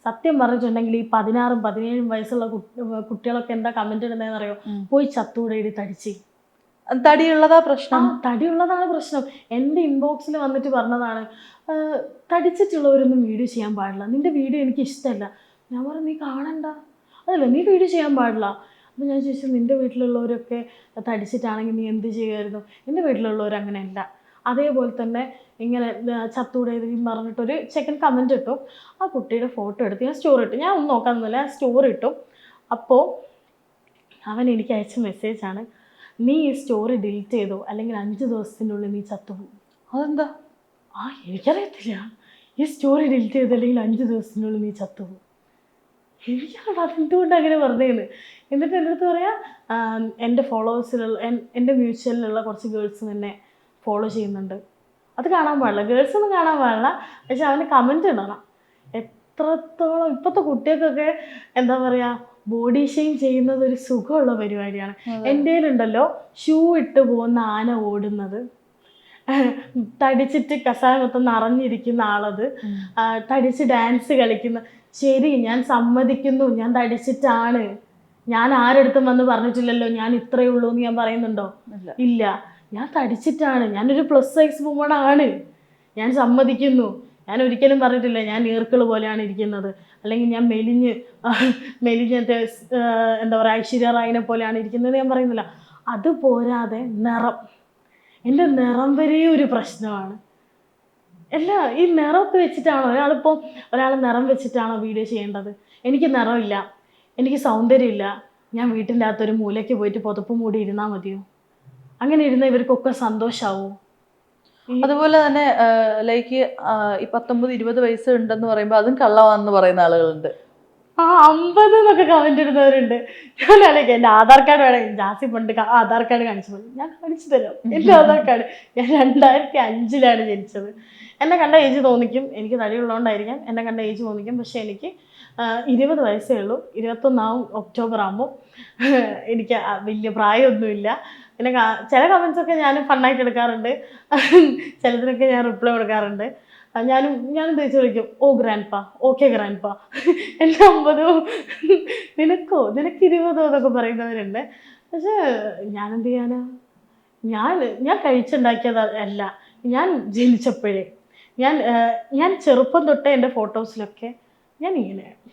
സത്യം പറഞ്ഞിട്ടുണ്ടെങ്കിൽ ഈ 16 17 വയസ്സുള്ള കുട്ടികളൊക്കെ എന്താ കമന്റ് ഇടുന്നതെന്ന് അറിയോ? പോയി ചത്തൂടെ ഇടി തടിച്ച്. തടിയുള്ളതാ പ്രശ്നം. തടിയുള്ളതാണ് പ്രശ്നം. എൻ്റെ ഇൻബോക്സിൽ വന്നിട്ട് പറഞ്ഞതാണ്, തടിച്ചിട്ടുള്ളവരൊന്നും വീഡിയോ ചെയ്യാൻ പാടില്ല, നിന്റെ വീഡിയോ എനിക്ക് ഇഷ്ടമല്ല. ഞാൻ പറഞ്ഞു നീ കാണണ്ട, അതല്ല നീ വീഡിയോ ചെയ്യാൻ പാടില്ല. അപ്പോൾ ഞാൻ ചോദിച്ചു നിൻ്റെ വീട്ടിലുള്ളവരൊക്കെ തടിച്ചിട്ടാണെങ്കിൽ നീ എന്ത് ചെയ്യുമായിരുന്നു? എൻ്റെ വീട്ടിലുള്ളവർ അങ്ങനെയല്ല. അതേപോലെ തന്നെ ഇങ്ങനെ ചത്തൂടെ പറഞ്ഞിട്ടൊരു ചെക്കൻ കമൻറ്റ് ഇട്ടു. ആ കുട്ടിയുടെ ഫോട്ടോ എടുത്ത് ഞാൻ സ്റ്റോറി ഇട്ടു. ഞാൻ ഒന്നും നോക്കാമെന്നില്ല, ഞാൻ സ്റ്റോറി ഇട്ടു. അപ്പോൾ അവൻ എനിക്ക് അയച്ച മെസ്സേജാണ്, നീ ഈ സ്റ്റോറി ഡിലീറ്റ് ചെയ്തോ അല്ലെങ്കിൽ 5 ദിവസത്തിനുള്ളിൽ നീ ചത്തുപോകും. അതെന്താ? എനിക്കറിയത്തില്ല. ഈ സ്റ്റോറി ഡിലീറ്റ് ചെയ്തോ അല്ലെങ്കിൽ 5 ദിവസത്തിനുള്ളിൽ നീ ചത്തുപോകും. എനിക്കറിയാം അതെന്തുകൊണ്ട് അങ്ങനെ പറഞ്ഞേന്ന്. എന്നിട്ട് എൻ്റെ അടുത്ത് പറയാം, എൻ്റെ ഫോളോവേഴ്സിലുള്ള എൻ്റെ മ്യൂച്വലിലുള്ള കുറച്ച് ഗേൾസ് എന്നെ ഫോളോ ചെയ്യുന്നുണ്ട്, അത് കാണാൻ പാടില്ല, ഗേൾസ് ഒന്നും കാണാൻ പാടില്ല, പക്ഷെ അവന് കമൻറ്റ് ഇടണം. എത്രത്തോളം ഇപ്പോഴത്തെ കുട്ടികൾക്കൊക്കെ എന്താ പറയുക, ബോഡി ഷെയിം ചെയ്യുന്നത് ഒരു സുഖമുള്ള പരിപാടിയാണ്. എൻ്റെ ഉണ്ടല്ലോ ഷൂ ഇട്ട് പോകുന്ന ആന ഓടുന്നത്, തടിച്ചിട്ട് കസായ മൊത്തം നിറഞ്ഞിരിക്കുന്ന ആളത്, തടിച്ച് ഡാൻസ് കളിക്കുന്ന. ശരി, ഞാൻ സമ്മതിക്കുന്നു, ഞാൻ തടിച്ചിട്ടാണ്, ഞാൻ ആരെടുത്തും വന്ന് പറഞ്ഞിട്ടില്ലല്ലോ ഞാൻ ഇത്രയേ ഉള്ളൂ എന്ന് ഞാൻ പറയുന്നുണ്ടോ? ഇല്ല, ഞാൻ തടിച്ചിട്ടാണ്, ഞാനൊരു പ്ലസ് സൈസ് വുമൺ ആണ്, ഞാൻ സമ്മതിക്കുന്നു. ഞാൻ ഒരിക്കലും പറഞ്ഞിട്ടില്ല ഞാൻ നീർക്കിൾ പോലെയാണ് ഇരിക്കുന്നത്, അല്ലെങ്കിൽ ഞാൻ മെലിഞ്ഞിട്ട് എന്താ പറയുക ഐശ്വര്യ റായിനെ പോലെയാണ് ഇരിക്കുന്നത് ഞാൻ പറയുന്നില്ല. അതുപോരാതെ നിറം, എൻ്റെ നിറം വരെ ഒരു പ്രശ്നമാണ്. അല്ല, ഈ നിറമൊക്കെ വെച്ചിട്ടാണോ ഒരാൾ നിറം വെച്ചിട്ടാണോ വീഡിയോ ചെയ്യേണ്ടത്? എനിക്ക് നിറമില്ല, എനിക്ക് സൗന്ദര്യമില്ല, ഞാൻ വീട്ടിൻ്റെ അകത്തൊരു മൂലയ്ക്ക് പോയിട്ട് പുതപ്പ് മൂടി ഇരുന്നാൽ മതിയോ? അങ്ങനെ ഇരുന്ന ഇവർക്കൊക്കെ സന്തോഷമാവും. അതുപോലെ തന്നെ ലൈക്ക് ഈ 19-20 വയസ്സ് ഉണ്ടെന്ന് പറയുമ്പോൾ അതും കള്ളമാണെന്ന് പറയുന്ന ആളുകളുണ്ട്. 50 എന്നൊക്കെ കമന്റ് ഇടുന്നവരുണ്ട്. ഞാൻ അല്ലെങ്കിൽ എൻ്റെ ആധാർ കാർഡ് വേണമെങ്കിൽ ജാസി പണ്ട് ആധാർ കാർഡ് കാണിച്ചു പോയി, ഞാൻ കാണിച്ചു തരാം എൻ്റെ ആധാർ കാർഡ്. ഞാൻ 2005 ജനിച്ചത്. എന്നെ കണ്ട ഏജ് തോന്നിക്കും, എനിക്ക് തടിയുള്ളതുകൊണ്ടായിരിക്കാം എന്നെ കണ്ട ഏജ് തോന്നിക്കും, പക്ഷെ എനിക്ക് 20 വയസ്സേ ഉള്ളൂ. 21 ഒക്ടോബർ ആകുമ്പോൾ എനിക്ക് വലിയ പ്രായമൊന്നുമില്ല. പിന്നെ ചില കമൻസൊക്കെ ഞാൻ ഫണ്ണായിട്ട് എടുക്കാറുണ്ട്, ചിലതിനൊക്കെ ഞാൻ റിപ്ലൈ കൊടുക്കാറുണ്ട്. ഞാനും തിരിച്ചു വിളിക്കും, ഓ ഗ്രാൻഡ് പാ, ഓക്കെ ഗ്രാൻഡ് പാ, എൻ്റെ 50 നിനക്ക് 20 എന്നൊക്കെ പറയുന്നവരുണ്ട്. പക്ഷേ ഞാനെന്ത് ചെയ്യാനാ? ഞാൻ കഴിച്ചുണ്ടാക്കിയത് അല്ല, ഞാൻ ജനിച്ചപ്പോഴേ ഞാൻ ചെറുപ്പം തൊട്ടേ എൻ്റെ ഫോട്ടോസിലൊക്കെ ഞാൻ ഇങ്ങനെയാണ്.